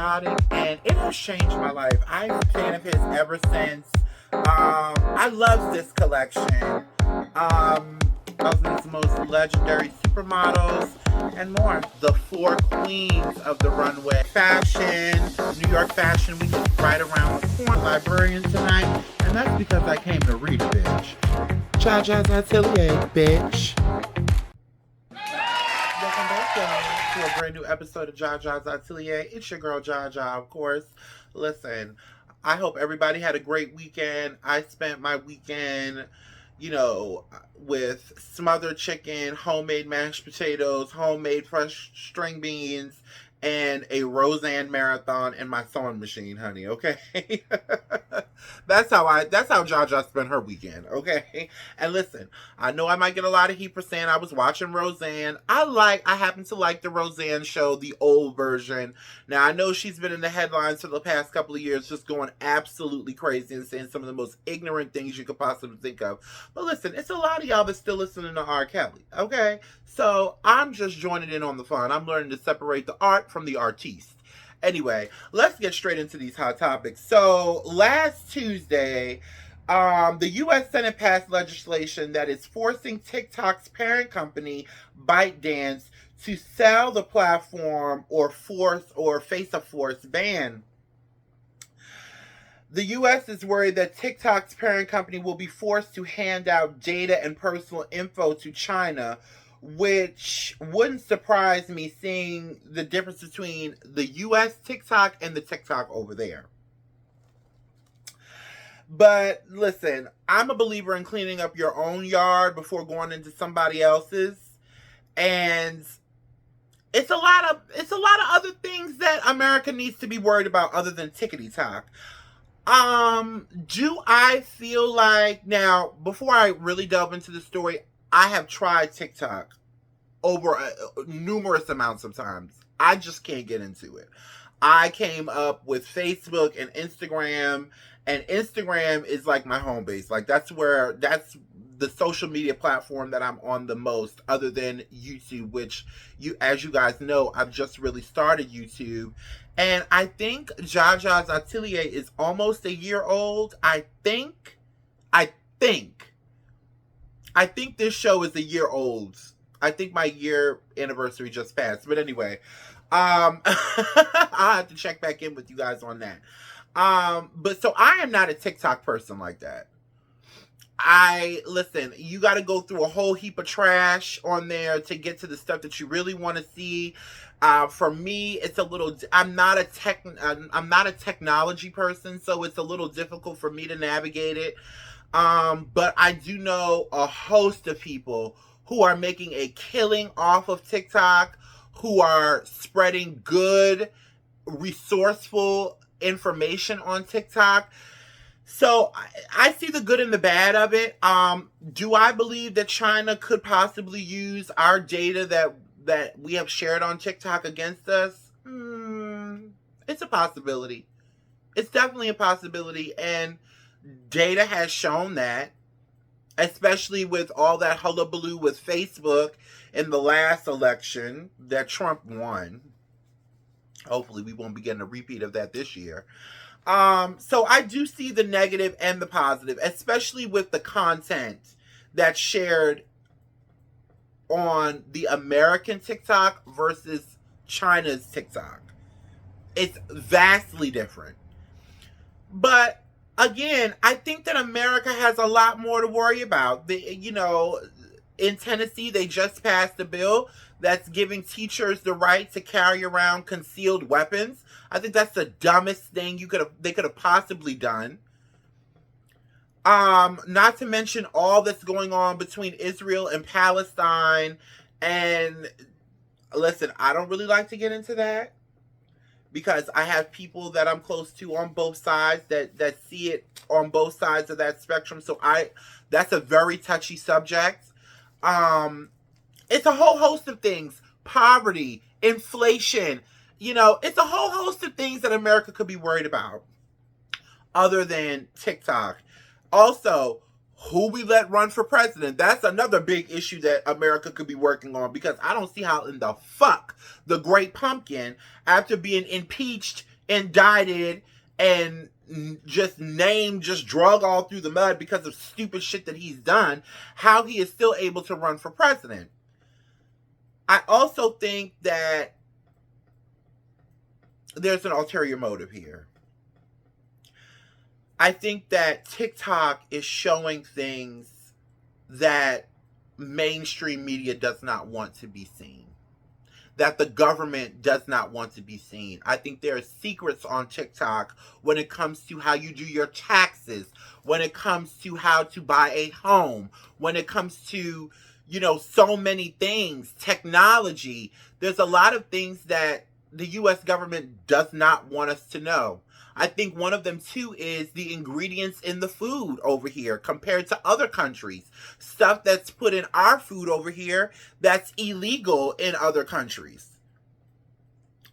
patriotic, and it has changed my life. I'm a fan of his ever since. I love this collection. Of his most legendary supermodels and more. The four queens of the runway. Fashion, New York Fashion Week is right around the corner. Librarian tonight, and that's because I came to read a bitch. Jaja's Atelier, bitch. Welcome back, y'all, to a brand new episode of Jaja's Atelier. It's your girl Jaja, of course. Listen, I hope everybody had a great weekend. I spent my weekend, with smothered chicken, homemade mashed potatoes, homemade fresh string beans, and a Roseanne marathon in my sewing machine, honey, okay? That's how Jaja spent her weekend, okay? And listen, I know I might get a lot of heat for saying I was watching Roseanne. I happen to like the Roseanne show, the old version. Now, I know she's been in the headlines for the past couple of years, just going absolutely crazy and saying some of the most ignorant things you could possibly think of. But listen, it's a lot of y'all that's still listening to R. Kelly, okay? So I'm just joining in on the fun. I'm learning to separate the art from the artiste. Anyway, let's get straight into these hot topics. So last Tuesday, the U.S. Senate passed legislation that is forcing TikTok's parent company, ByteDance, to sell the platform or face a forced ban. The U.S. is worried that TikTok's parent company will be forced to hand out data and personal info to China, which wouldn't surprise me seeing the difference between the U.S. TikTok and the TikTok over there. But listen, I'm a believer in cleaning up your own yard before going into somebody else's. And it's a lot of other things that America needs to be worried about other than tickety-tock. Do I feel like, now, before I really delve into the story, I have tried TikTok over numerous amounts of times. I just can't get into it. I came up with Facebook and Instagram is like my home base. Like that's the social media platform that I'm on the most, other than YouTube, which as you guys know, I've just really started YouTube. And I think Jaja's Atelier is almost a year old. I think this show is a year old. I think my year anniversary just passed. But anyway, I'll have to check back in with you guys on that. But so I am not a TikTok person like that. Listen, you got to go through a whole heap of trash on there to get to the stuff that you really want to see. For me, it's a little, I'm not a technology person, so it's a little difficult for me to navigate it. But I do know a host of people who are making a killing off of TikTok, who are spreading good, resourceful information on TikTok. So I see the good and the bad of it. Do I believe that China could possibly use our data that we have shared on TikTok against us? It's a possibility. It's definitely a possibility. And data has shown that, especially with all that hullabaloo with Facebook in the last election that Trump won. Hopefully we won't be getting a repeat of that this year. So I do see the negative and the positive, especially with the content that's shared on the American TikTok versus China's TikTok. It's vastly different. But again, I think that America has a lot more to worry about. In Tennessee, they just passed a bill that's giving teachers the right to carry around concealed weapons. I think that's the dumbest thing they could have possibly done. Not to mention all that's going on between Israel and Palestine. And listen, I don't really like to get into that because I have people that I'm close to on both sides that see it on both sides of that spectrum. So that's a very touchy subject. It's a whole host of things. Poverty, inflation, it's a whole host of things that America could be worried about other than TikTok. Also, who we let run for president. That's another big issue that America could be working on, because I don't see how in the fuck the Great Pumpkin, after being impeached indicted and just drug all through the mud because of stupid shit that he's done, how he is still able to run for president. I also think that there's an ulterior motive here. I think that TikTok is showing things that mainstream media does not want to be seen, that the government does not want to be seen. I think there are secrets on TikTok when it comes to how you do your taxes, when it comes to how to buy a home, when it comes to, so many things, technology. There's a lot of things that the US government does not want us to know. I think one of them too is the ingredients in the food over here compared to other countries. Stuff that's put in our food over here that's illegal in other countries.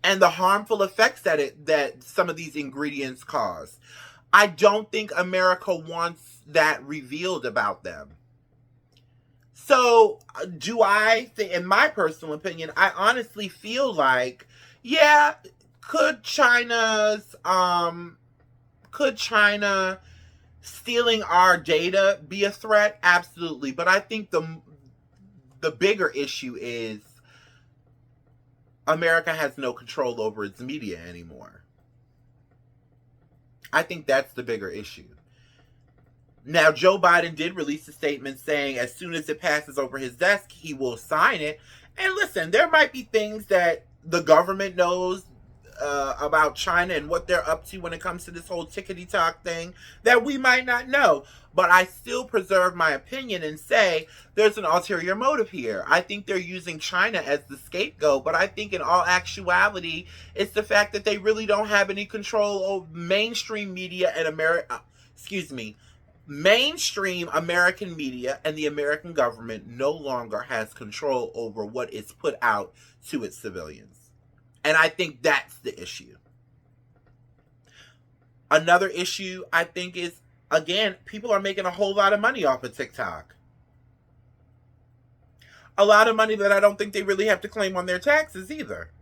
And the harmful effects that some of these ingredients cause. I don't think America wants that revealed about them. So, do I think, in my personal opinion, I honestly feel like, yeah, could China stealing our data be a threat? Absolutely. But I think the bigger issue is America has no control over its media anymore. I think that's the bigger issue. Now, Joe Biden did release a statement saying as soon as it passes over his desk, he will sign it. And listen, there might be things that the government knows about China and what they're up to when it comes to this whole tickety-tock thing that we might not know. But I still preserve my opinion and say there's an ulterior motive here. I think they're using China as the scapegoat, but I think in all actuality, it's the fact that they really don't have any control over mainstream media and mainstream American media and the American government no longer has control over what is put out to its civilians. And I think that's the issue. Another issue I think is, again, people are making a whole lot of money off of TikTok. A lot of money that I don't think they really have to claim on their taxes either.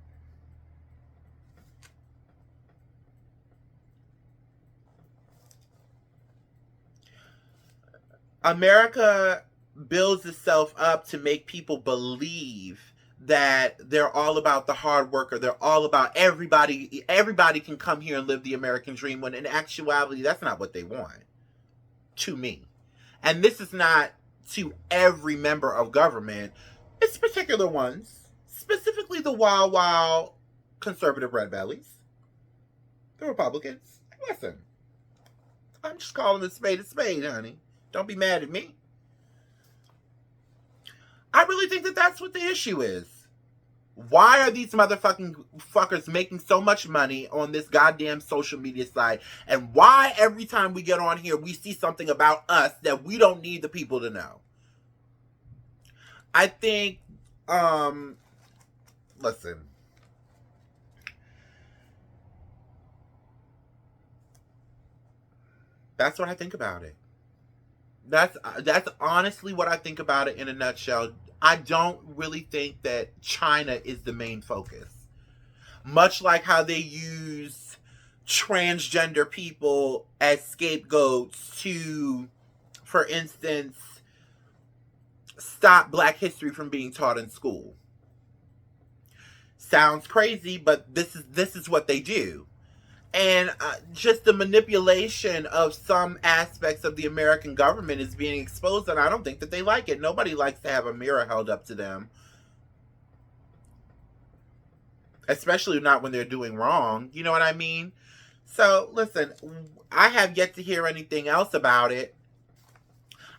America builds itself up to make people believe that they're all about the hard worker. They're all about everybody can come here and live the American dream, when in actuality, that's not what they want. To me. And this is not to every member of government. It's particular ones. Specifically the wild conservative red bellies. The Republicans. Listen. I'm just calling a spade, honey. Don't be mad at me. I really think that that's what the issue is. Why are these motherfucking fuckers making so much money on this goddamn social media site? And why every time we get on here, we see something about us that we don't need the people to know? I think, listen. That's what I think about it. That's honestly what I think about it in a nutshell. I don't really think that China is the main focus. Much like how they use transgender people as scapegoats to, for instance, stop Black history from being taught in school. Sounds crazy, but this is what they do. And just the manipulation of some aspects of the American government is being exposed, and I don't think that they like it. Nobody likes to have a mirror held up to them. Especially not when they're doing wrong. You know what I mean? So, listen, I have yet to hear anything else about it.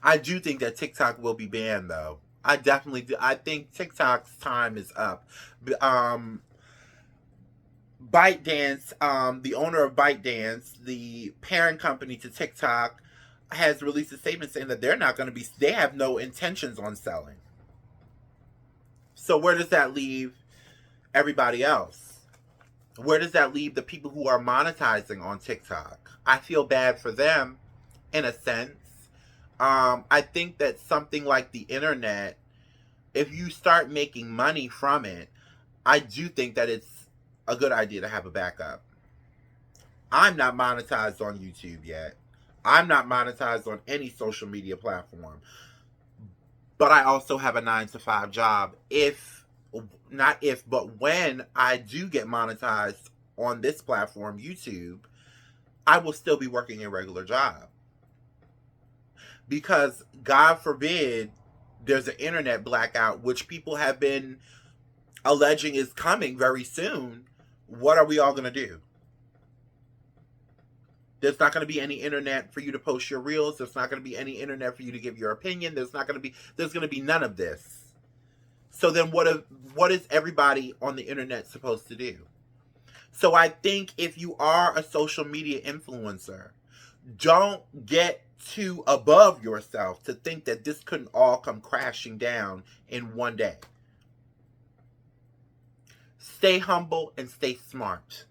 I do think that TikTok will be banned, though. I definitely do. I think TikTok's time is up. ByteDance, the owner of ByteDance, the parent company to TikTok, has released a statement saying that they have no intentions on selling. So where does that leave everybody else? Where does that leave the people who are monetizing on TikTok? I feel bad for them, in a sense. I think that something like the internet, if you start making money from it, I do think that it's a good idea to have a backup. I'm not monetized on YouTube yet. I'm not monetized on any social media platform. But I also have a 9 to 5 job. If, not if, but when I do get monetized on this platform, YouTube, I will still be working a regular job. Because, God forbid, there's an internet blackout, which people have been alleging is coming very soon. What are we all going to do? There's not going to be any internet for you to post your reels. There's not going to be any internet for you to give your opinion. There's going to be none of this. So then what is everybody on the internet supposed to do? So I think if you are a social media influencer, don't get too above yourself to think that this couldn't all come crashing down in one day. Stay humble and stay smart.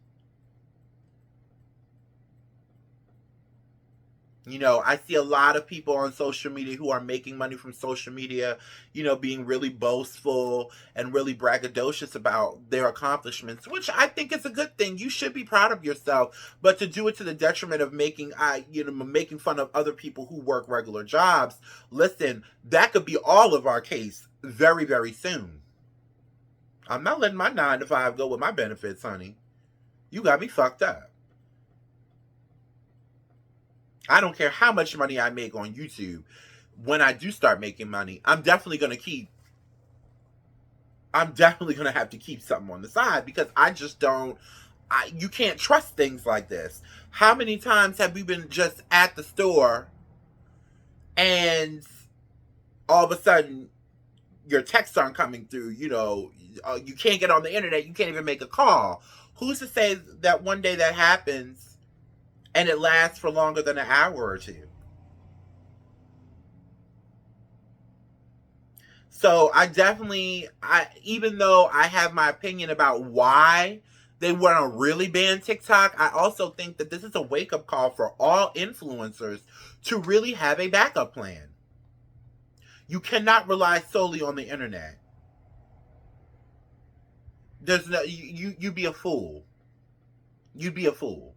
You know, I see a lot of people on social media who are making money from social media, you know, being really boastful and really braggadocious about their accomplishments, which I think is a good thing. You should be proud of yourself, but to do it to the detriment of making fun of other people who work regular jobs, listen, that could be all of our case very, very soon. I'm not letting my 9 to 5 go with my benefits, honey. You got me fucked up. I don't care how much money I make on YouTube. When I do start making money, I'm definitely going to have to keep something on the side, because I just don't, you can't trust things like this. How many times have we been just at the store and all of a sudden your texts aren't coming through, you can't get on the internet, you can't even make a call. Who's to say that one day that happens and it lasts for longer than an hour or two? So even though I have my opinion about why they want to really ban TikTok, I also think that this is a wake up call for all influencers to really have a backup plan. You cannot rely solely on the internet. There's no, you'd be a fool. You'd be a fool.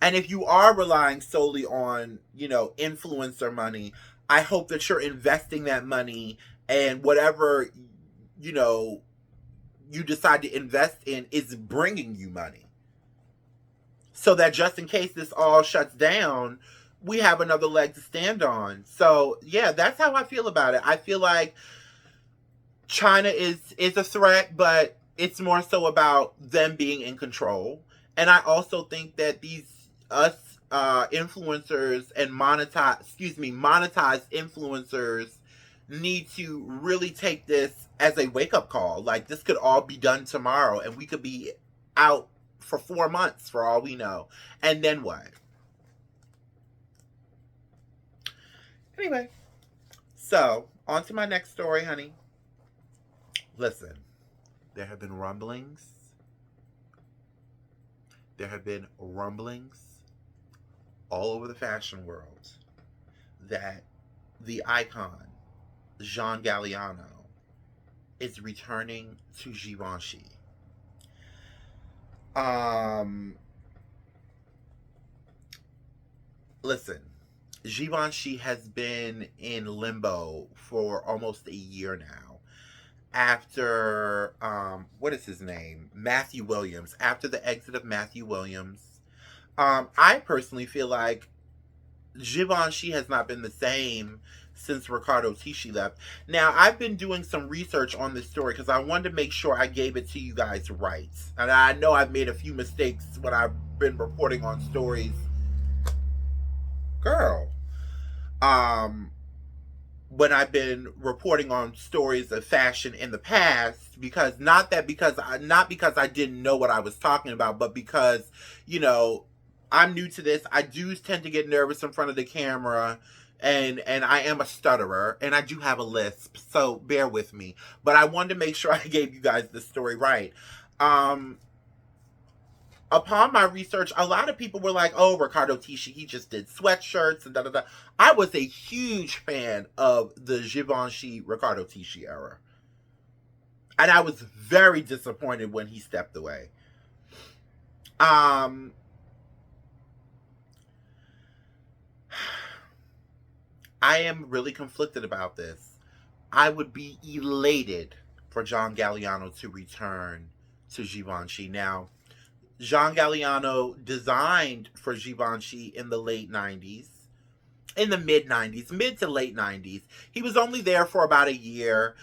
And if you are relying solely on, influencer money, I hope that you're investing that money, and whatever, you know, you decide to invest in is bringing you money. So that just in case this all shuts down, we have another leg to stand on. So yeah, that's how I feel about it. I feel like China is a threat, but it's more so about them being in control. And I also think that these us influencers and monetized influencers need to really take this as a wake up call. Like, this could all be done tomorrow, and we could be out for 4 months for all we know. And then what? Anyway, so on to my next story, honey. Listen, there have been rumblings. There have been rumblings all over the fashion world that the icon, Jean Galliano, is returning to Givenchy. Listen, Givenchy has been in limbo for almost a year now. After, what is his name? Matthew Williams. After the exit of Matthew Williams, I personally feel like Givenchy has not been the same since Riccardo Tisci left. Now, I've been doing some research on this story because I wanted to make sure I gave it to you guys right. And I know I've made a few mistakes when I've been reporting on stories. Girl. When I've been reporting on stories of fashion in the past, not because I didn't know what I was talking about, but because, I'm new to this. I do tend to get nervous in front of the camera, and I am a stutterer, and I do have a lisp, so bear with me. But I wanted to make sure I gave you guys the story right. Upon my research, a lot of people were like, oh, Riccardo Tisci, he just did sweatshirts and da-da-da. I was a huge fan of the Givenchy Riccardo Tisci era. And I was very disappointed when he stepped away. I am really conflicted about this. I would be elated for John Galliano to return to Givenchy. Now, Jean Galliano designed for Givenchy in the late 90s, in the mid 90s, mid to late 90s. He was only there for about a year.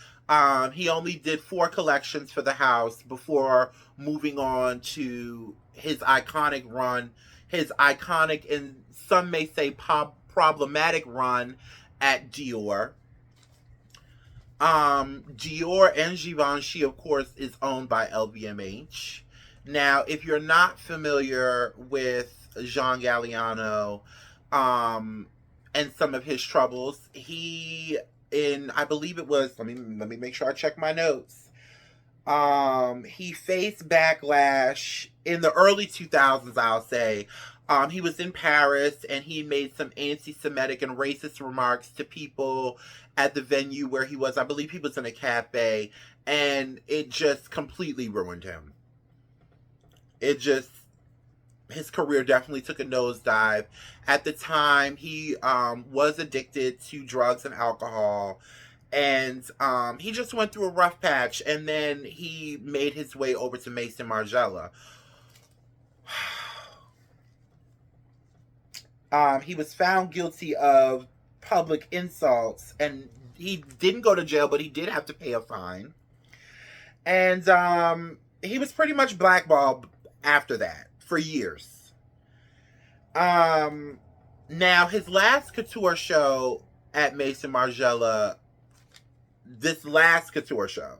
He only did 4 collections for the house before moving on to his iconic run, his iconic and some may say problematic run at Dior. Dior and Givenchy, of course, is owned by LVMH. Now, if you're not familiar with Jean Galliano, and some of his troubles, he in I believe it was let me make sure I check my notes. He faced backlash in the early 2000s, I'll say. He was in Paris and he made some anti Semitic and racist remarks to people at the venue where he was. I believe he was in a cafe, and it just completely ruined him. It just, his career definitely took a nosedive. At the time, he was addicted to drugs and alcohol, and he just went through a rough patch, and then he made his way over to Maison Margiela. He was found guilty of public insults, and he didn't go to jail, but he did have to pay a fine. And he was pretty much blackballed after that for years. Now, his last couture show at Maison Margiela, this last couture show,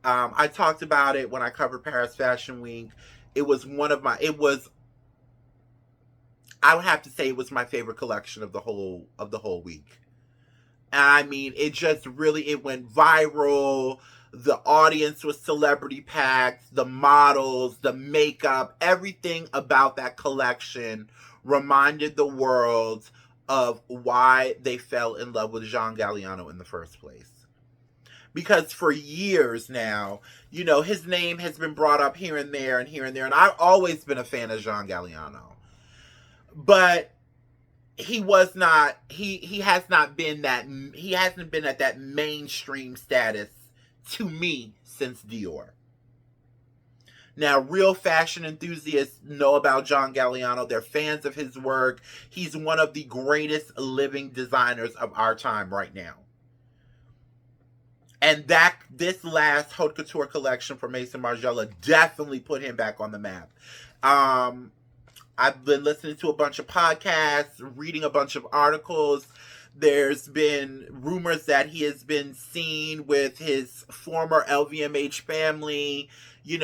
I talked about it when I covered Paris Fashion Week. It was I would have to say it was my favorite collection of the whole week. And I mean, it just really, it went viral. The audience was celebrity packed. The models, the makeup, everything about that collection reminded the world of why they fell in love with Jean Galliano in the first place. Because for years now, his name has been brought up here and there and here and there. And I've always been a fan of Jean Galliano. But he was not, he hasn't been at that mainstream status to me since Dior. Now, real fashion enthusiasts know about John Galliano. They're fans of his work. He's one of the greatest living designers of our time right now. And this last haute couture collection for Maison Margiela definitely put him back on the map. I've been listening to a bunch of podcasts, reading a bunch of articles. There's been rumors that he has been seen with his former LVMH family. Him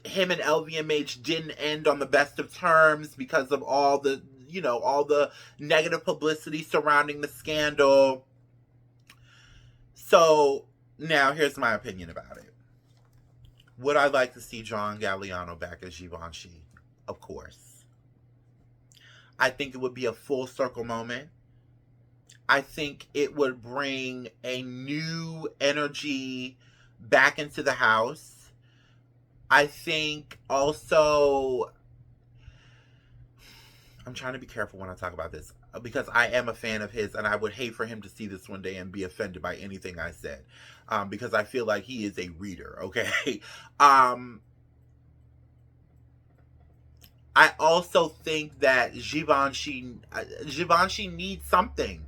and LVMH didn't end on the best of terms because of all the negative publicity surrounding the scandal. So, now here's my opinion about it. Would I like to see John Galliano back at Givenchy? Of course. I think it would be a full circle moment. I think it would bring a new energy back into the house. I think also, I'm trying to be careful when I talk about this because I am a fan of his and I would hate for him to see this one day and be offended by anything I said, because I feel like he is a reader, okay? I also think that Givenchy needs something.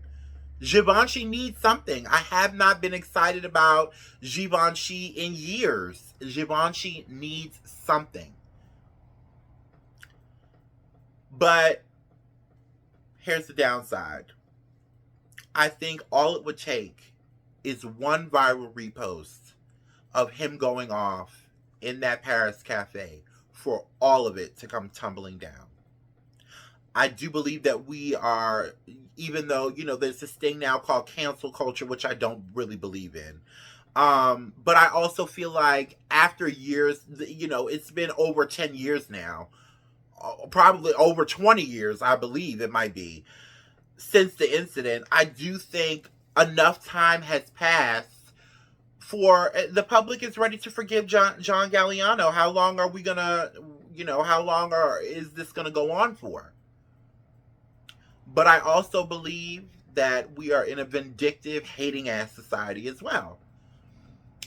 Givenchy needs something. I have not been excited about Givenchy in years. Givenchy needs something. But here's the downside. I think all it would take is one viral repost of him going off in that Paris cafe for all of it to come tumbling down. I do believe that we are, even though, there's this thing now called cancel culture, which I don't really believe in. But I also feel like after years, it's been over 10 years now, probably over 20 years, I believe it might be, since the incident. I do think enough time has passed for the public is ready to forgive John Galliano. How long are we gonna, is this gonna go on for? But I also believe that we are in a vindictive, hating ass society as well.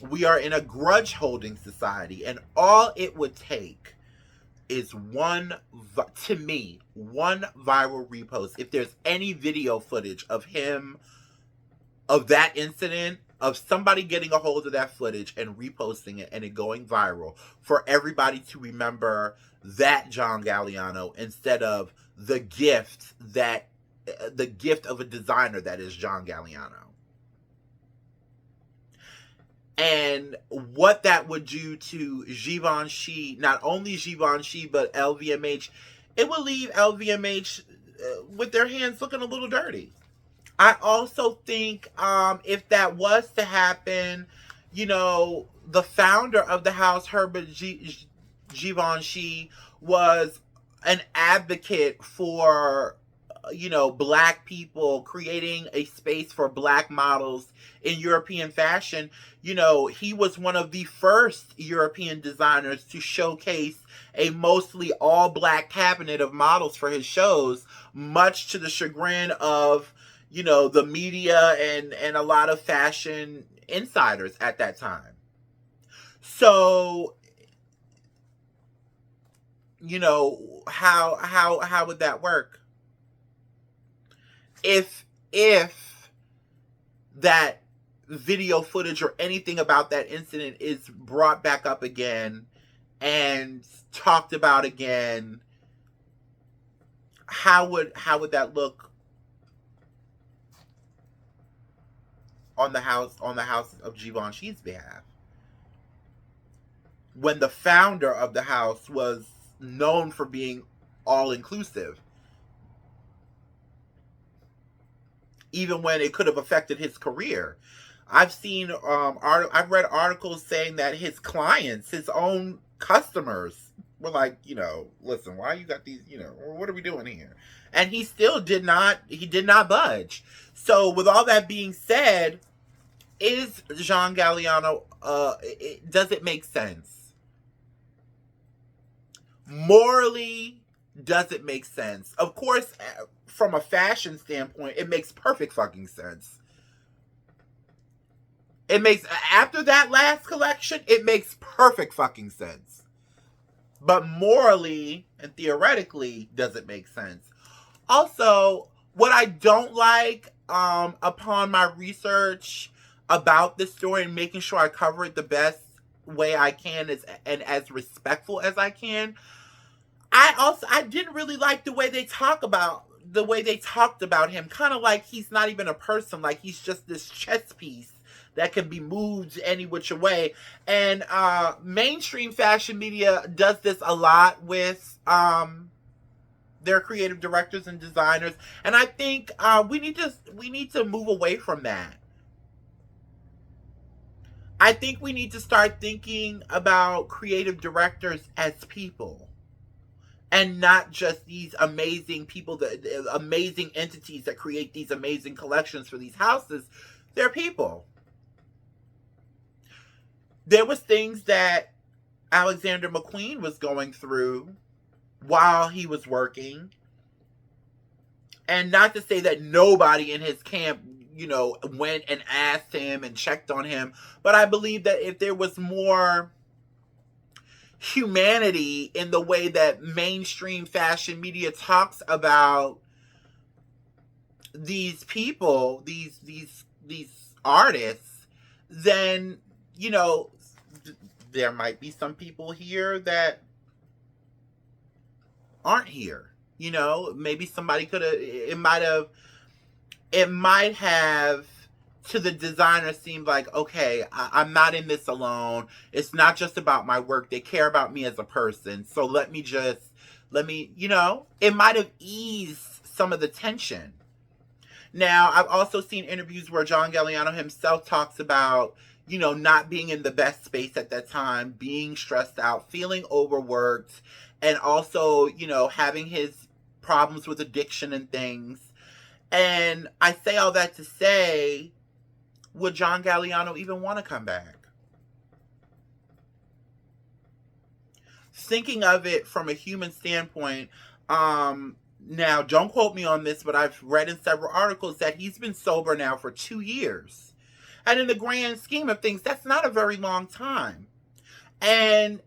We are in a grudge holding society, and all it would take is to me, one viral repost. If there's any video footage of him, of that incident, of somebody getting a hold of that footage and reposting it and it going viral, for everybody to remember that John Galliano instead of the gift of a designer that is John Galliano. And what that would do to Givenchy, not only Givenchy, but LVMH, it would leave LVMH with their hands looking a little dirty. I also think if that was to happen, the founder of the house, Herbert Givenchy, was an advocate for black people, creating a space for black models in European fashion. He was one of the first European designers to showcase a mostly all black cabinet of models for his shows, much to the chagrin of the media and a lot of fashion insiders at that time. So how would that work? If that video footage or anything about that incident is brought back up again and talked about again, how would that look on the house of Givenchy's behalf, when the founder of the house was known for being all inclusive, even when it could have affected his career? I've seen I've read articles saying that his clients, his own customers, were like, listen, why you got these, what are we doing here? And he still did not budge. So with all that being said, is Jean Galliano, does it make sense? Morally, does it make sense? Of course, from a fashion standpoint, it makes perfect fucking sense. It makes, after that last collection, it makes perfect fucking sense. But morally and theoretically, does it make sense? Also, what I don't like, upon my research about this story and making sure I cover it the best way I can and as respectful as I can, I didn't really like the way they talked about him, kind of like he's not even a person, like he's just this chess piece that can be moved any which way. And mainstream fashion media does this a lot with their creative directors and designers, and I think we need to move away from that. I think we need to start thinking about creative directors as people, and not just these amazing people, the amazing entities that create these amazing collections for these houses. They're people. There was things that Alexander McQueen was going through while he was working. And not to say that nobody in his camp, went and asked him and checked on him, but I believe that if there was more humanity in the way that mainstream fashion media talks about these people, these artists, then there might be some people here that aren't here. Maybe somebody could have, it might have to the designer seemed like, okay, I'm not in this alone. It's not just about my work. They care about me as a person. So let me, it might have eased some of the tension. Now, I've also seen interviews where John Galliano himself talks about, not being in the best space at that time, being stressed out, feeling overworked, and also, having his problems with addiction and things. And I say all that to say, would John Galliano even want to come back? Thinking of it from a human standpoint, Now, don't quote me on this, but I've read in several articles that he's been sober now for 2 years. And in the grand scheme of things, that's not a very long time. And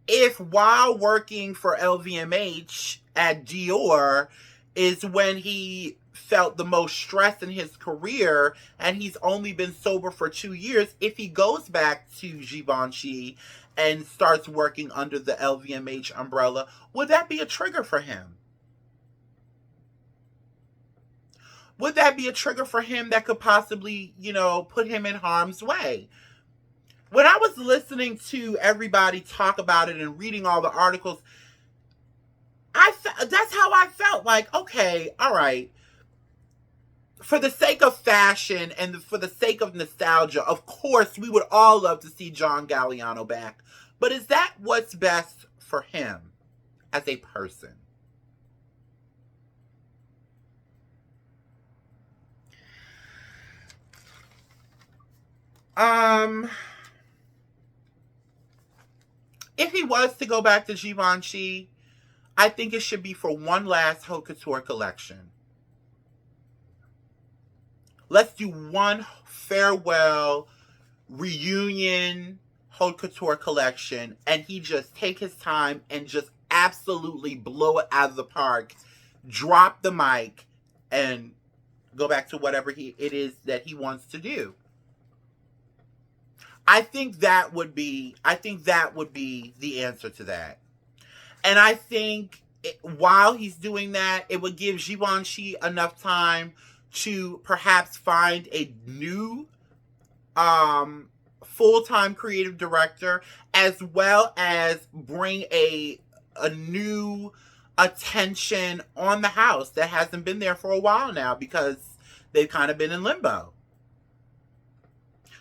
if while working for LVMH at Dior is when he felt the most stress in his career, and he's only been sober for 2 years, if he goes back to Givenchy and starts working under the LVMH umbrella, would that be a trigger for him? Would that be a trigger for him that could possibly, put him in harm's way? When I was listening to everybody talk about it and reading all the articles, that's how I felt. Like, okay, all right. For the sake of fashion and for the sake of nostalgia, of course, we would all love to see John Galliano back. But is that what's best for him as a person? If he was to go back to Givenchy, I think it should be for one last haute couture collection. Let's do one farewell reunion haute couture collection, and he just take his time and just absolutely blow it out of the park, drop the mic, and go back to whatever it is that he wants to do. I think that would be the answer to that. And I think while he's doing that, it would give Givenchy enough time to perhaps find a new full-time creative director, as well as bring a new attention on the house that hasn't been there for a while now, because they've kind of been in limbo.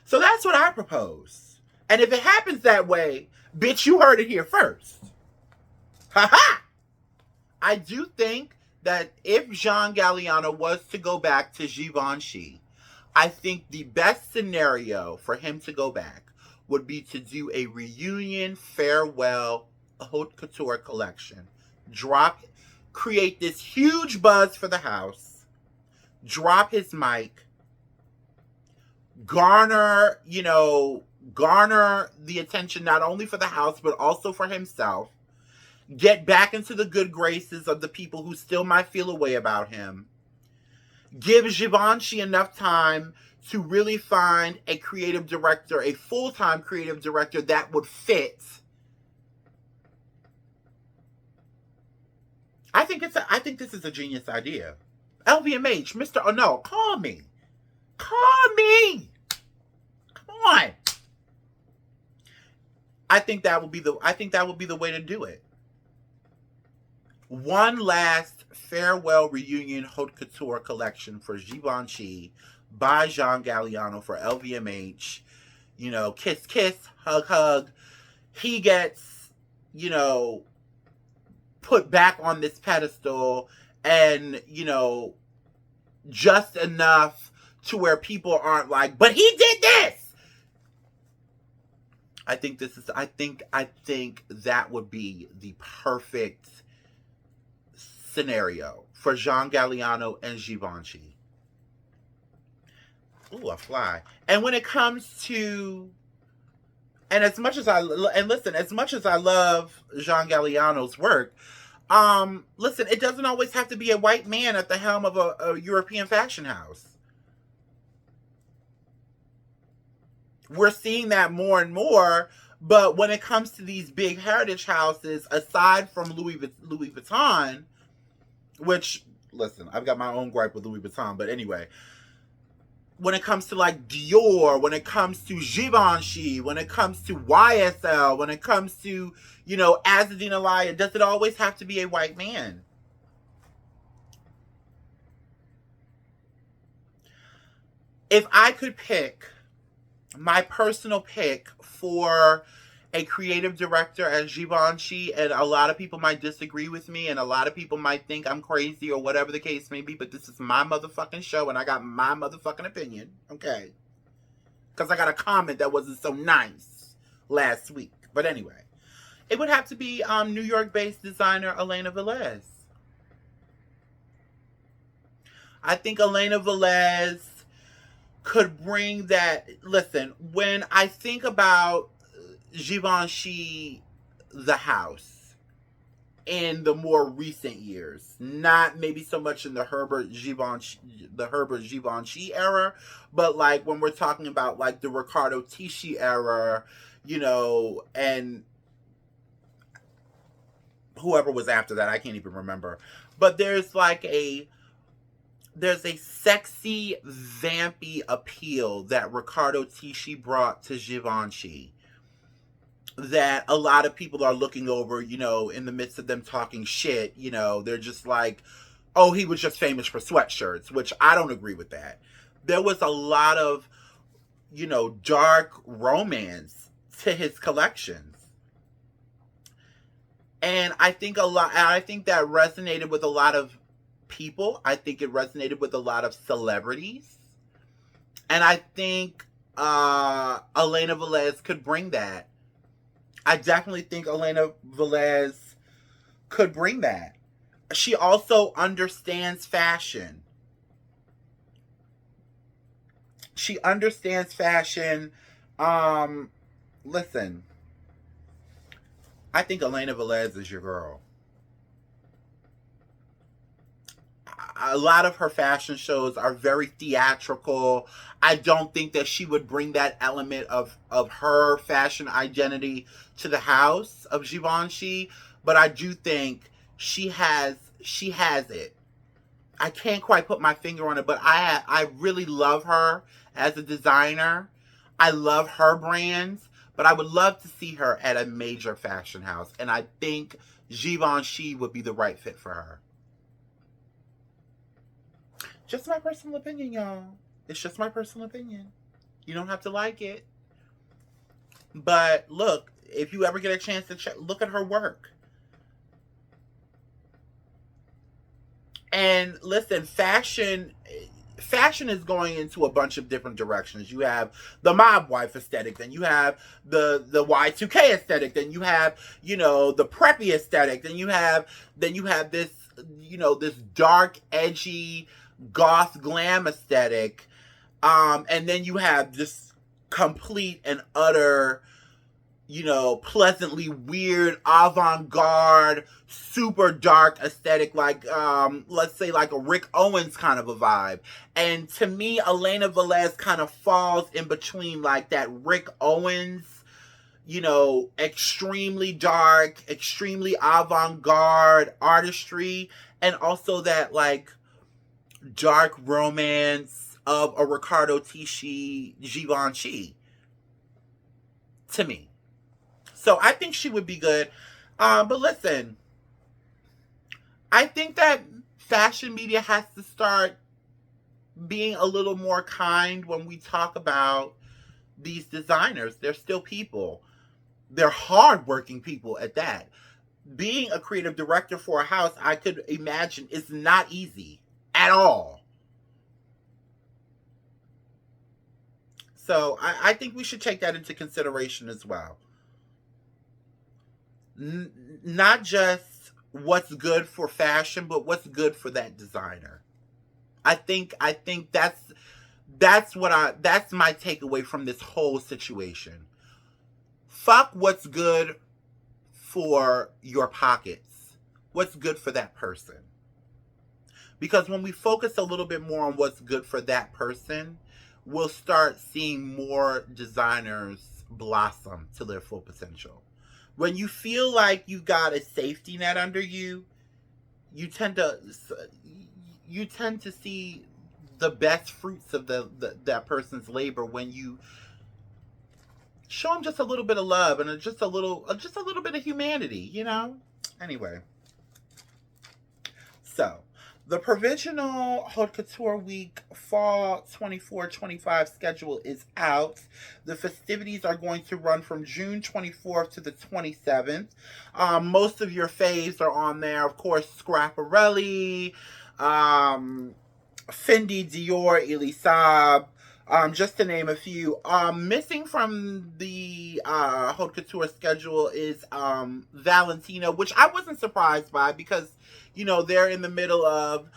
So that's what I propose. And if it happens that way, bitch, you heard it here first. Ha-ha! I do think that if Jean Galliano was to go back to Givenchy, I think the best scenario for him to go back would be to do a reunion farewell haute couture collection. Create this huge buzz for the house, drop his mic, garner the attention not only for the house but also for himself, get back into the good graces of the people who still might feel a way about him, give Givenchy enough time to really find a creative director, a full-time creative director that would fit. I think this is a genius idea. LVMH, Mr. Oh no, call me. Call me. Come on. I think that would be the way to do it. One last farewell reunion haute couture collection for Givenchy by Jean Galliano for LVMH. Kiss, kiss, hug, hug. He gets, put back on this pedestal, and, just enough to where people aren't like, but he did this. I think that would be the perfect scenario for Jean Galliano and Givenchy. Ooh, a fly. And when it comes to, as much as I love Jean Galliano's work, listen, it doesn't always have to be a white man at the helm of a European fashion house. We're seeing that more and more, but when it comes to these big heritage houses, aside from Louis Vuitton, which, listen, I've got my own gripe with Louis Vuitton, but anyway, when it comes to like Dior, when it comes to Givenchy, when it comes to YSL, when it comes to, Azzedine Alaïa, does it always have to be a white man? If I could pick my personal pick for a creative director as Givenchy, and a lot of people might disagree with me, and a lot of people might think I'm crazy or whatever the case may be, but this is my motherfucking show, and I got my motherfucking opinion, okay? Because I got a comment that wasn't so nice last week. But anyway, it would have to be New York-based designer Elena Velez. I think Elena Velez could bring that. Listen, when I think about Givenchy, the house, in the more recent years, not maybe so much in the Herbert Givenchy era, but like when we're talking about like the Riccardo Tisci era, and whoever was after that, I can't even remember. But there's a sexy, vampy appeal that Riccardo Tisci brought to Givenchy that a lot of people are looking over, in the midst of them talking shit. They're just like, oh, he was just famous for sweatshirts, which I don't agree with that. There was a lot of, dark romance to his collections. And I think that resonated with a lot of people. I think it resonated with a lot of celebrities. And I think Elena Velez could bring that. I definitely think Elena Velez could bring that. She also understands fashion. She understands fashion. Listen, I think Elena Velez is your girl. A lot of her fashion shows are very theatrical. I don't think that she would bring that element of her fashion identity to the house of Givenchy, but I do think she has it. I can't quite put my finger on it, but I really love her as a designer. I love her brands, but I would love to see her at a major fashion house, and I think Givenchy would be the right fit for her. Just my personal opinion, y'all. It's just my personal opinion. You don't have to like it. But look, if you ever get a chance to look at her work. And listen, fashion is going into a bunch of different directions. You have the mob wife aesthetic, then you have the Y2K aesthetic, then you have, the preppy aesthetic, then you have this, this dark, edgy, goth glam aesthetic. And then you have this complete and utter, pleasantly weird, avant-garde, super dark aesthetic, like, let's say like a Rick Owens kind of a vibe. And to me, Elena Velez kind of falls in between like that Rick Owens, extremely dark, extremely avant-garde artistry, and also that like dark romance of a Riccardo Tisci Givenchy, to me. So I think she would be good. But listen, I think that fashion media has to start being a little more kind when we talk about these designers. They're still people. They're hardworking people at that. Being a creative director for a house, I could imagine, is not easy at all. So I think we should take that into consideration as well. Not just what's good for fashion, but what's good for that designer. I think that's my takeaway from this whole situation. Fuck what's good for your pockets. What's good for that person? Because when we focus a little bit more on what's good for that person, we'll start seeing more designers blossom to their full potential. When you feel like you got a safety net under you, you tend to you tend to see the best fruits of that person's labor when you show them just a little bit of love and just a little bit of humanity. Anyway, so the provisional Haute Couture Week Fall 24-25 schedule is out. The festivities are going to run from June 24th to the 27th. Most of your faves are on there. Of course, Schiaparelli, Fendi, Dior, Elisab, just to name a few. Missing from the Haute Couture schedule is Valentino, which I wasn't surprised by because, they're in the middle of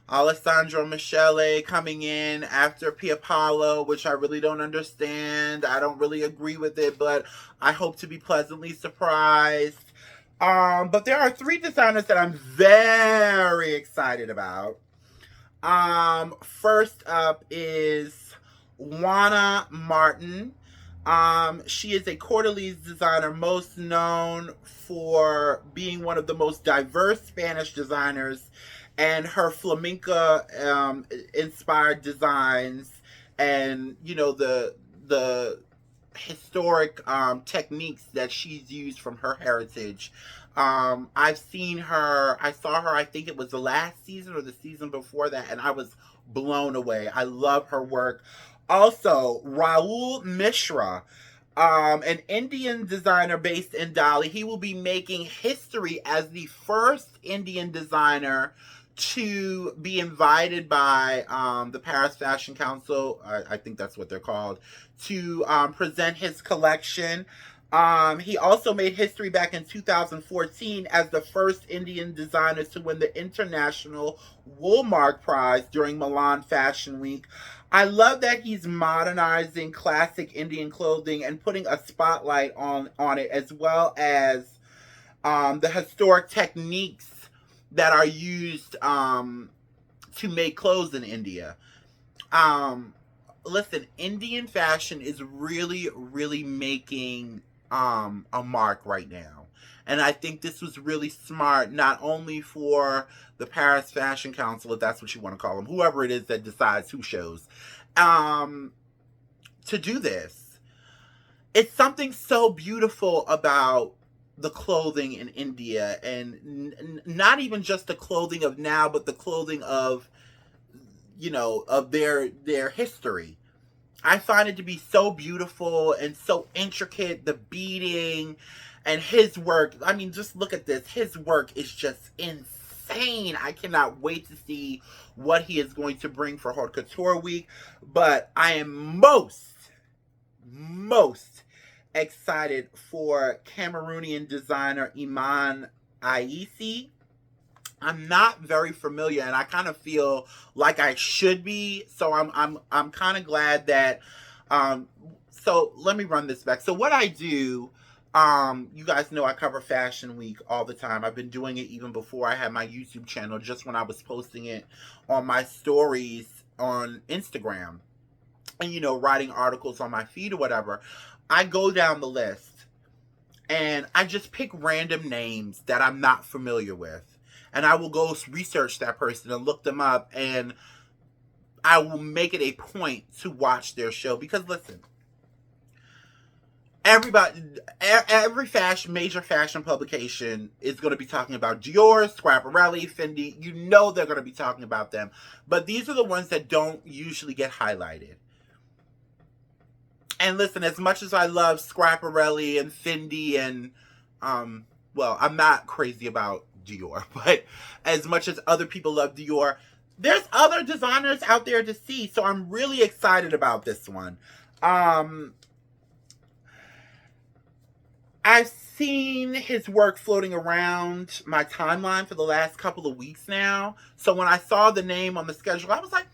Alessandro Michele coming in after Pia Paulo, which I really don't understand. I don't really agree with it, but I hope to be pleasantly surprised. But there are three designers that I'm very excited about. First up is Juana Martin. She is a Cordeliz designer, most known for being one of the most diverse Spanish designers, and her flamenco inspired designs, and the historic techniques that she's used from her heritage. I've seen her, I saw her, I think it was the last season or the season before that, and I was blown away. I love her work. Also, Raul Mishra, an Indian designer based in Delhi. He will be making history as the first Indian designer to be invited by the Paris Fashion Council, I think that's what they're called, to present his collection. He also made history back in 2014 as the first Indian designer to win the International Woolmark Prize during Milan Fashion Week. I love that he's modernizing classic Indian clothing and putting a spotlight on it, as well as the historic techniques that are used to make clothes in India. Listen, Indian fashion is really, really making a mark right now. And I think this was really smart, not only for the Paris Fashion Council, if that's what you want to call them, whoever it is that decides who shows, to do this. It's something so beautiful about the clothing in India, and not even just the clothing of now, but the clothing of, of their history. I find it to be so beautiful and so intricate, the beading and his work. I mean, just look at this. His work is just insane. I cannot wait to see what he is going to bring for Haute Couture Week. But I am most excited for Cameroonian designer Iman Aisi. I'm not very familiar, and I kind of feel like I should be. So I'm kind of glad that. So let me run this back. So what I do, you guys know I cover Fashion Week all the time. I've been doing it even before I had my YouTube channel, just when I was posting it on my stories on Instagram, and writing articles on my feed or whatever. I go down the list, and I just pick random names that I'm not familiar with. And I will go research that person and look them up, and I will make it a point to watch their show. Because listen, every major fashion publication is going to be talking about Dior, Schiaparelli, Fendi. You know they're going to be talking about them. But these are the ones that don't usually get highlighted. And listen, as much as I love Schiaparelli and Fendi and, well, I'm not crazy about Dior, but as much as other people love Dior, there's other designers out there to see. So I'm really excited about this one. I've seen his work floating around my timeline for the last couple of weeks now. So when I saw the name on the schedule, I was like,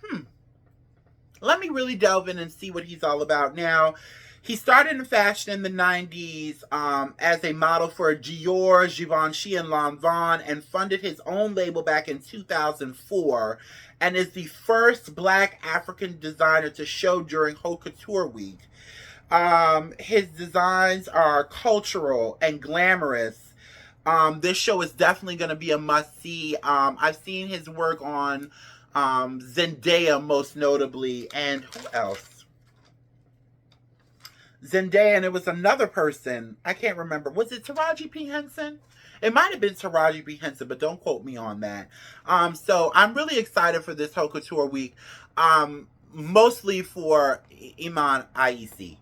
let me really delve in and see what he's all about. Now, he started in fashion in the 90s as a model for Dior, Givenchy, and Lanvin, and funded his own label back in 2004, and is the first Black African designer to show during Haute Couture Week. His designs are cultural and glamorous. This show is definitely going to be a must-see. I've seen his work on Zendaya, most notably, and who else? Zendaya, and it was another person. I can't remember. Was it Taraji P. Henson? It might have been Taraji P. Henson, but don't quote me on that. So I'm really excited for this Haute Couture Week, mostly for Iman Aisi.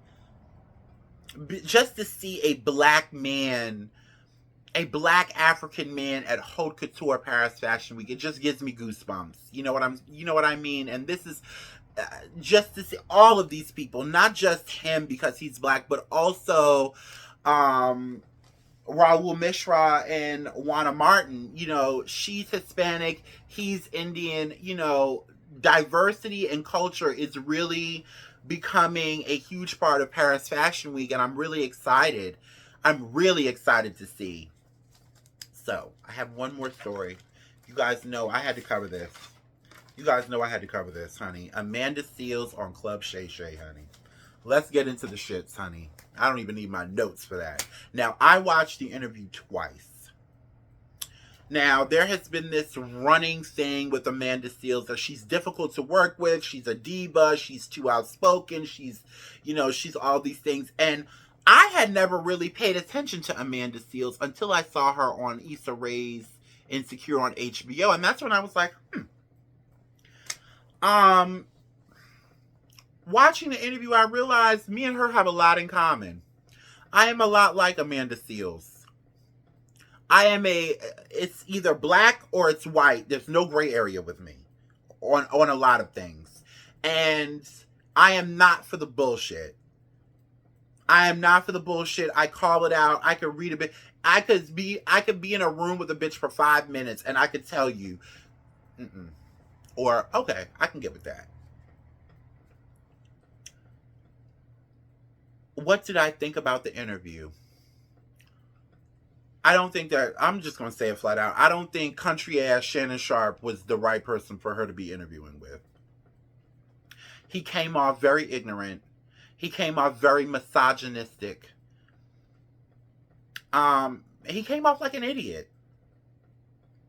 Just to see a black man, a Black African man at Haute Couture Paris Fashion Week, it just gives me goosebumps. You know what I mean? And this is just to see all of these people, not just him because he's Black, but also Raul Mishra and Juana Martin, she's Hispanic, he's Indian, diversity and culture is really becoming a huge part of Paris Fashion Week, and I'm really excited. I'm really excited to see. So, I have one more story. You guys know I had to cover this. You guys know I had to cover this, honey. Amanda Seales on Club Shay Shay, honey. Let's get into the shits, honey. I don't even need my notes for that. Now, I watched the interview twice. Now, there has been this running thing with Amanda Seales that she's difficult to work with. She's a diva. She's too outspoken. She's all these things. And I had never really paid attention to Amanda Seales until I saw her on Issa Rae's Insecure on HBO. And that's when I was like, watching the interview, I realized me and her have a lot in common. I am a lot like Amanda Seales. It's either black or it's white. There's no gray area with me on a lot of things. And I am not for the bullshit. I call it out. I could read a bit. I could be in a room with a bitch for 5 minutes and I could tell you, or okay, I can get with that. What did I think about the interview? I'm just going to say it flat out. I don't think country ass Shannon Sharp was the right person for her to be interviewing with. He came off very ignorant. He came off very misogynistic. He came off like an idiot.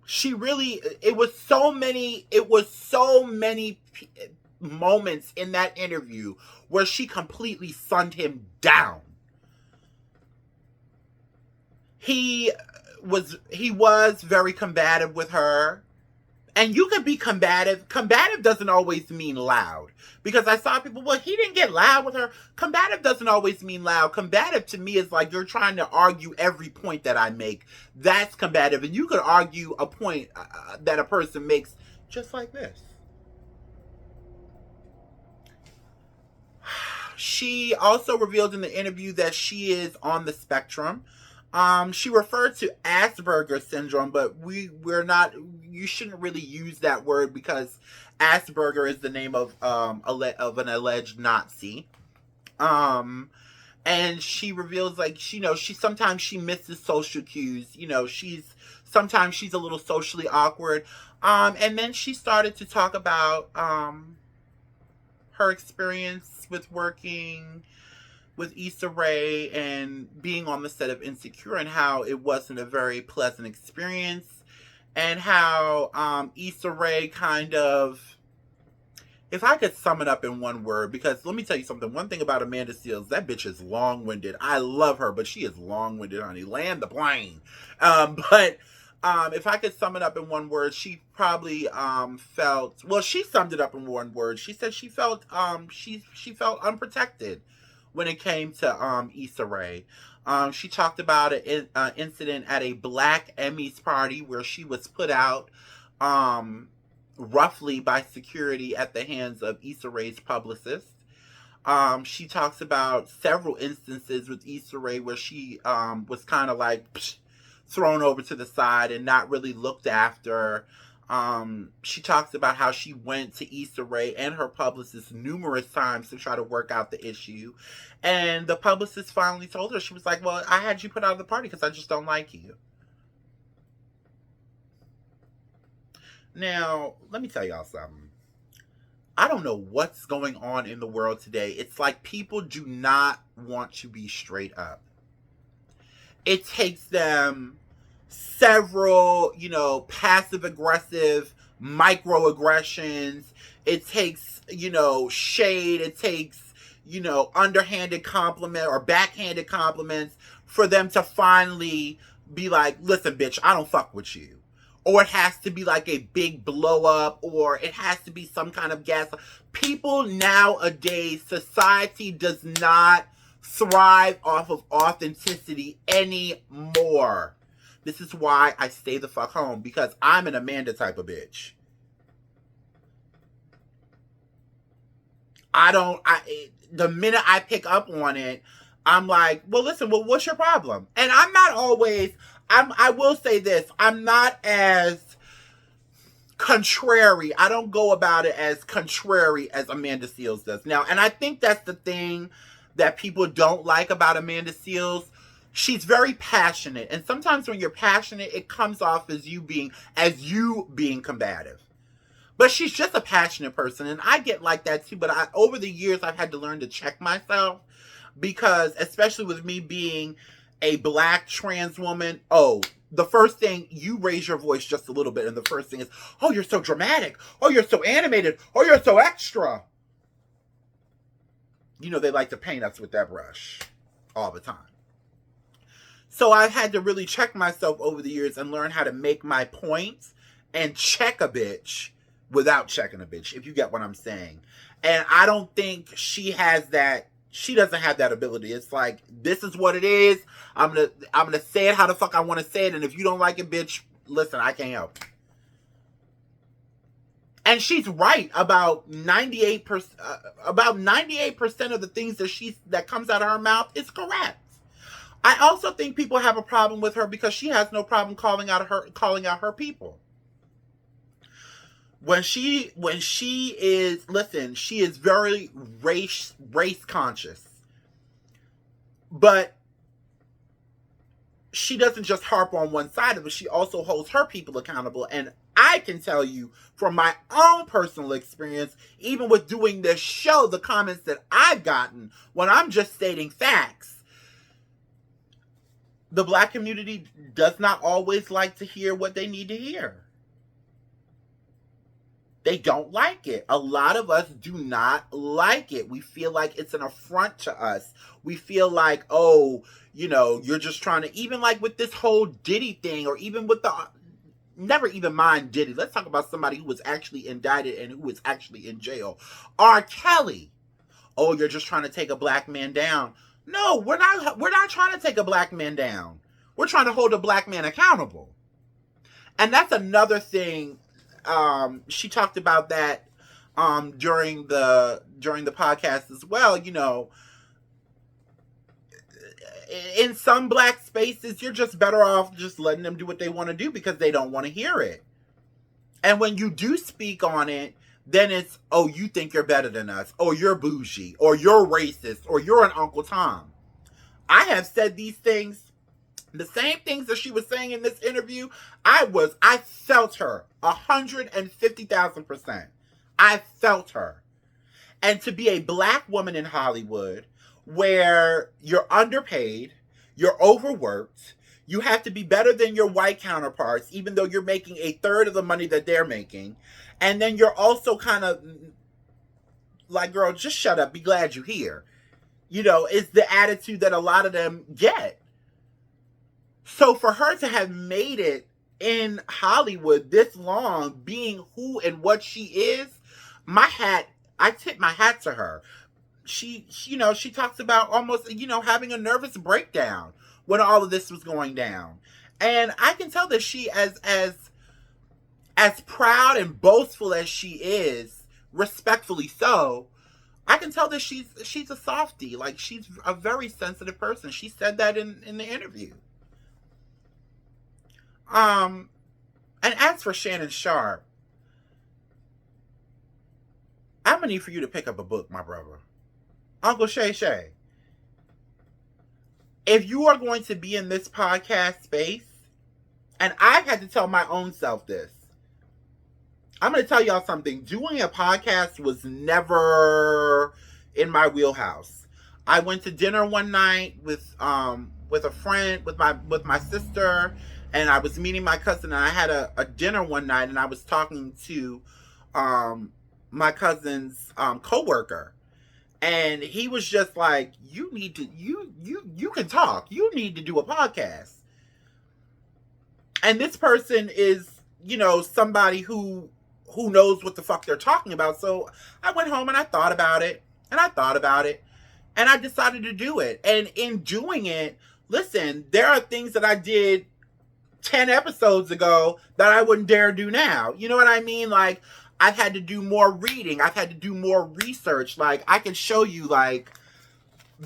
It was so many moments in that interview where she completely sunned him down. He was very combative with her. And you can be combative. Combative doesn't always mean loud. Because I saw people, well, he didn't get loud with her. Combative doesn't always mean loud. Combative to me is like you're trying to argue every point that I make. That's combative. And you could argue a point that a person makes just like this. She also revealed in the interview that she is on the spectrum. She referred to Asperger's syndrome, but we're not. You shouldn't really use that word because Asperger is the name of an alleged Nazi. And she reveals she sometimes misses social cues. Sometimes she's a little socially awkward. And then she started to talk about her experience with working with Issa Rae and being on the set of Insecure and how it wasn't a very pleasant experience and how Issa Rae kind of, if I could sum it up in one word, because let me tell you something, one thing about Amanda Seales, that bitch is long-winded. I love her, but she is long-winded, honey. Land the plane. But if I could sum it up in one word, she probably she summed it up in one word. She said she felt unprotected when it came to Issa Rae. She talked about an incident at a Black Emmys party where she was put out roughly by security at the hands of Issa Rae's publicist. She talks about several instances with Issa Rae where she was kind of like thrown over to the side and not really looked after. She talks about how she went to Issa Rae and her publicist numerous times to try to work out the issue. And the publicist finally told her, she was like, well, I had you put out of the party because I just don't like you. Now, let me tell y'all something. I don't know what's going on in the world today. It's like people do not want to be straight up. It takes them several, passive-aggressive microaggressions. It takes, shade. It takes, underhanded compliment or backhanded compliments for them to finally be like, listen, bitch, I don't fuck with you. Or it has to be like a big blow up, or it has to be some kind of gas. People nowadays, society does not thrive off of authenticity anymore. This is why I stay the fuck home, because I'm an Amanda type of bitch. The minute I pick up on it, I'm like, well, listen, well, what's your problem? And I'm not always, I will say this, I'm not as contrary. I don't go about it as contrary as Amanda Seales does. Now, and I think that's the thing that people don't like about Amanda Seales. She's very passionate. And sometimes when you're passionate, it comes off as you being combative. But she's just a passionate person, and I get like that too. But over the years, I've had to learn to check myself because, especially with me being a black trans woman, the first thing, you raise your voice just a little bit, and the first thing is, oh, you're so dramatic. Oh, you're so animated. Oh, you're so extra. You know, they like to paint us with that brush all the time. So I've had to really check myself over the years and learn how to make my points and check a bitch without checking a bitch, if you get what I'm saying. And I don't think she has that. She doesn't have that ability. It's like, this is what it is. I'm gonna say it how the fuck I want to say it, and if you don't like it, bitch, listen, I can't help. And she's right about 98%. About 98% of the things that comes out of her mouth is correct. I also think people have a problem with her because she has no problem calling out her people. When she is, listen, she is very race conscious. But she doesn't just harp on one side of it. She also holds her people accountable. And I can tell you from my own personal experience, even with doing this show, the comments that I've gotten when I'm just stating facts, the black community does not always like to hear what they need to hear. They don't like it. A lot of us do not like it. We feel like it's an affront to us. We feel like, oh, you know, you're just trying to, even like with this whole Diddy thing, or even with never even mind Diddy. Let's talk about somebody who was actually indicted and who was actually in jail. R. Kelly. Oh, you're just trying to take a black man down. No, we're not trying to take a black man down. We're trying to hold a black man accountable. And that's another thing. She talked about that during the podcast as well. You know, in some black spaces, you're just better off just letting them do what they want to do because they don't want to hear it. And when you do speak on it, then it's, oh, you think you're better than us, or you're bougie, or you're racist, or you're an Uncle Tom. I have said these things, the same things that she was saying in this interview. I felt her 150,000%. I felt her. And to be a black woman in Hollywood, where you're underpaid, you're overworked, you have to be better than your white counterparts, even though you're making a third of the money that they're making. And then you're also kind of like, girl, just shut up. Be glad you're here. You know, it's the attitude that a lot of them get. So for her to have made it in Hollywood this long, being who and what she is, I tip my hat to her. She talks about almost, having a nervous breakdown when all of this was going down. And I can tell that she, as proud and boastful as she is, respectfully so, I can tell that she's a softie. Like, she's a very sensitive person. She said that in the interview. And as for Shannon Sharpe, I'm gonna need for you to pick up a book, my brother. Uncle Shay Shay. If you are going to be in this podcast space, and I've had to tell my own self this, I'm going to tell y'all something. Doing a podcast was never in my wheelhouse. I went to dinner one night with a friend, with my sister, and I was meeting my cousin, and I had a dinner one night, and I was talking to my cousin's coworker. And he was just like, you can talk. You need to do a podcast. And this person is, somebody who knows what the fuck they're talking about. So I went home and I thought about it. And I decided to do it. And in doing it, listen, there are things that I did 10 episodes ago that I wouldn't dare do now. You know what I mean? Like, I've had to do more reading. I've had to do more research. Like, I can show you, like,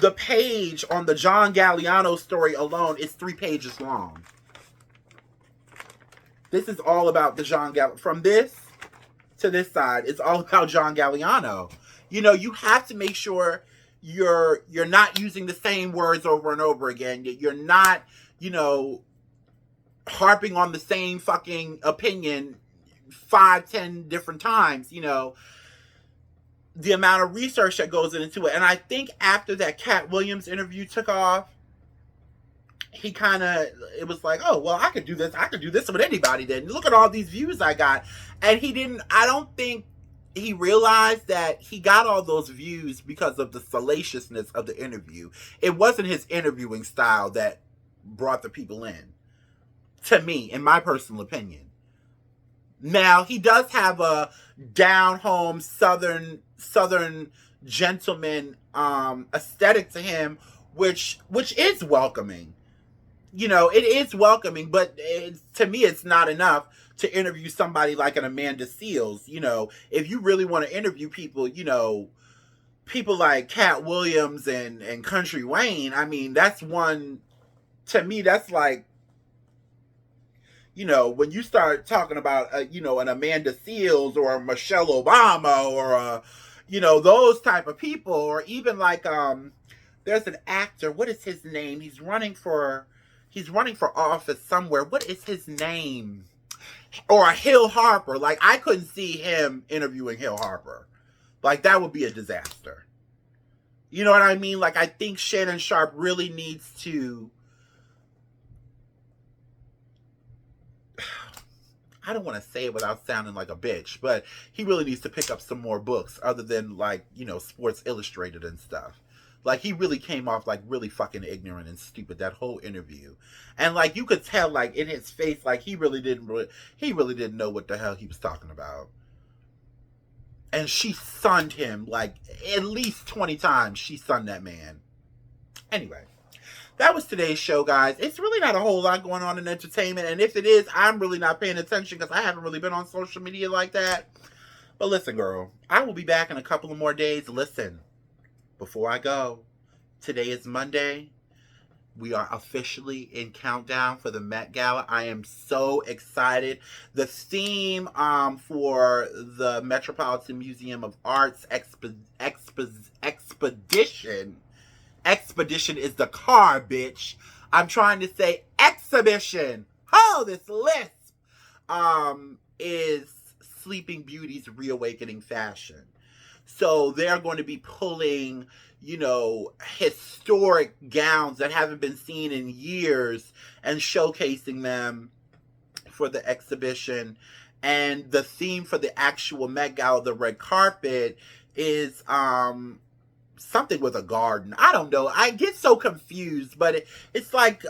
The page on the John Galliano story alone is 3 pages long. This is all about the John Galliano. From this to this side, it's all about John Galliano. You know, you have to make sure you're not using the same words over and over again. You're not, you know, harping on the same fucking opinion 5-10 different times. You know, the amount of research that goes into it. And I think after that Cat Williams interview took off, he kind of, it was like, oh, well, I could do this with anybody then. Look at all these views I got. And I don't think he realized that he got all those views because of the salaciousness of the interview. It wasn't his interviewing style that brought the people in, to me, in my personal opinion. Now, he does have a down-home southern gentleman aesthetic to him, which is welcoming. You know, it is welcoming, but to me, it's not enough to interview somebody like an Amanda Seales. You know, if you really want to interview people, you know, people like Cat Williams and Country Wayne, I mean, that's one, to me, that's like, you know, when you start talking about, you know, an Amanda Seales or a Michelle Obama or, you know, those type of people, or even like, there's an actor, what is his name? He's running for office somewhere. What is his name? Or a Hill Harper. Like, I couldn't see him interviewing Hill Harper. Like, that would be a disaster. You know what I mean? Like, I think Shannon Sharpe really needs to, I don't want to say it without sounding like a bitch, but he really needs to pick up some more books other than, like, you know, Sports Illustrated and stuff. Like, he really came off, like, really fucking ignorant and stupid, that whole interview. And, like, you could tell, like, in his face, like, he really didn't know what the hell he was talking about. And she sunned him, like, at least 20 times she sunned that man. Anyway, that was today's show, guys. It's really not a whole lot going on in entertainment. And if it is, I'm really not paying attention because I haven't really been on social media like that. But listen, girl, I will be back in a couple of more days. Listen. Before I go, today is Monday. We are officially in countdown for the Met Gala. I am so excited. The theme for the Metropolitan Museum of Art's expedition is the car, bitch. I'm trying to say exhibition. Oh, this list is Sleeping Beauty's Reawakening Fashion. So they're going to be pulling, you know, historic gowns that haven't been seen in years and showcasing them for the exhibition. And the theme for the actual Met Gala, the red carpet, is something with a garden. I don't know. I get so confused, but it's like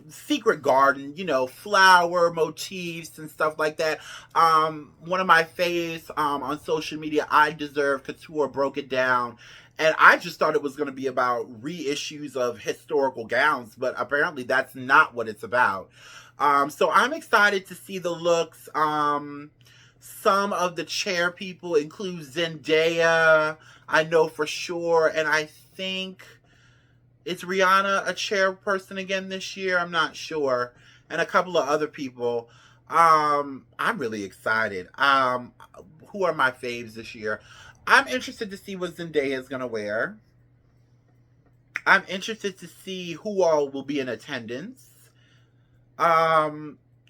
secret garden, you know, flower motifs and stuff like that. One of my faves on social media, I Deserve Couture, broke it down. And I just thought it was going to be about reissues of historical gowns, but apparently that's not what it's about. So I'm excited to see the looks. Some of the chair people include Zendaya, I know for sure, and I think, is Rihanna a chairperson again this year? I'm not sure. And a couple of other people. I'm really excited. Who are my faves this year? I'm interested to see what Zendaya is going to wear. I'm interested to see who all will be in attendance.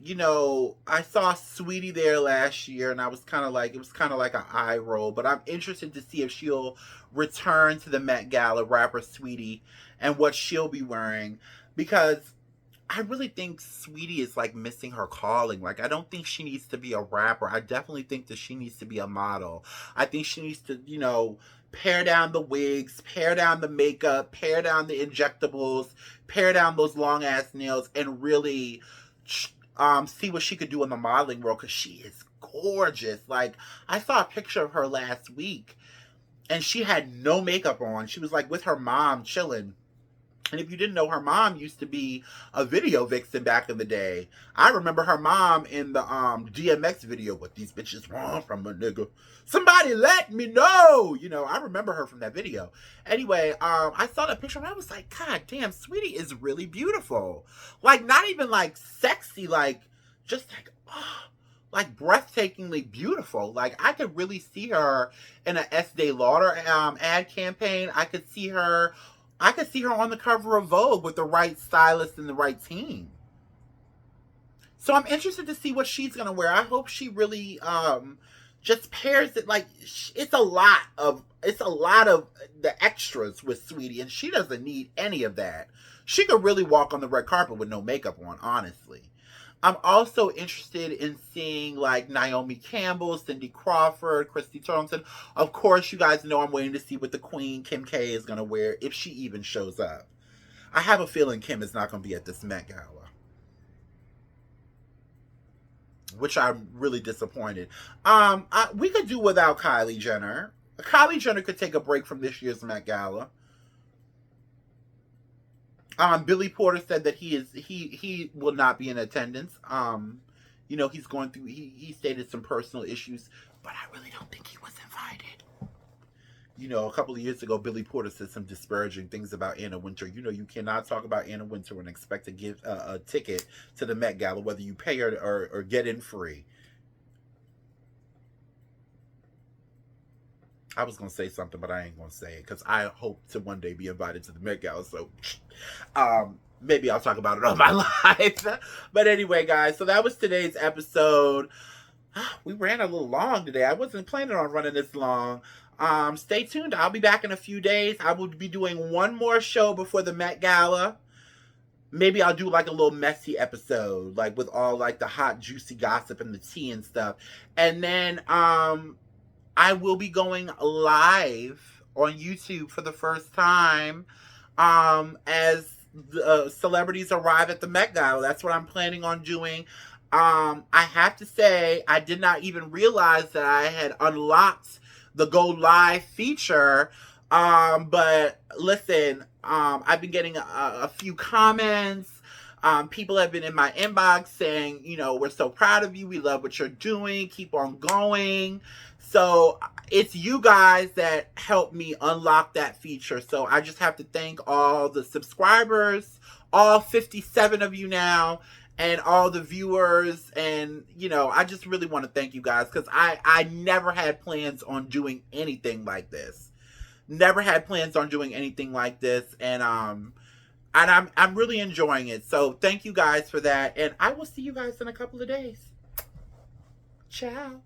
You know, I saw Sweetie there last year, and I was kind of like, it was kind of like an eye roll, but I'm interested to see if she'll return to the Met Gala, rapper Sweetie, and what she'll be wearing, because I really think Sweetie is like missing her calling. Like, I don't think she needs to be a rapper. I definitely think that she needs to be a model. I think she needs to, you know, pare down the wigs, pare down the makeup, pare down the injectables, pare down those long ass nails, and really see what she could do in the modeling world, because she is gorgeous. Like, I saw a picture of her last week and she had no makeup on. She was like with her mom chilling, And if you didn't know, her mom used to be a video vixen back in the day. I remember her mom in the DMX video, "What these bitches want from a nigga. Somebody let me know." You know, I remember her from that video. Anyway, I saw that picture and I was like, God damn, Sweetie is really beautiful. Like, not even like sexy, like just like, oh, like breathtakingly beautiful. Like, I could really see her in a Estee Lauder ad campaign. I could see her on the cover of Vogue with the right stylist and the right team. So I'm interested to see what she's gonna wear. I hope she really just pairs it. Like, it's a lot of the extras with Sweetie, and she doesn't need any of that. She could really walk on the red carpet with no makeup on, honestly. I'm also interested in seeing like Naomi Campbell, Cindy Crawford, Christy Turlington. Of course, you guys know I'm waiting to see what the Queen Kim K is gonna wear, if she even shows up. I have a feeling Kim is not gonna be at this Met Gala, which I'm really disappointed. We could do without Kylie Jenner. Kylie Jenner could take a break from this year's Met Gala. Billy Porter said that he will not be in attendance. You know, he's going through, he stated some personal issues, but I really don't think he was invited. You know, a couple of years ago, Billy Porter said some disparaging things about Anna Wintour. You know, you cannot talk about Anna Wintour and expect to give a ticket to the Met Gala, whether you pay or get in free. I was going to say something, but I ain't going to say it because I hope to one day be invited to the Met Gala. So, maybe I'll talk about it on my live. But anyway, guys, so that was today's episode. We ran a little long today. I wasn't planning on running this long. Stay tuned. I'll be back in a few days. I will be doing one more show before the Met Gala. Maybe I'll do like a little messy episode, like with all like the hot, juicy gossip and the tea and stuff. And then, I will be going live on YouTube for the first time as the celebrities arrive at the Met Gala. That's what I'm planning on doing. I have to say, I did not even realize that I had unlocked the Go Live feature. But listen, I've been getting a few comments. People have been in my inbox saying, you know, we're so proud of you. We love what you're doing. Keep on going. So it's you guys that helped me unlock that feature. So I just have to thank all the subscribers, all 57 of you now, and all the viewers. And, you know, I just really want to thank you guys because I never had plans on doing anything like this. Never had plans on doing anything like this. And I'm really enjoying it. So thank you guys for that. And I will see you guys in a couple of days. Ciao.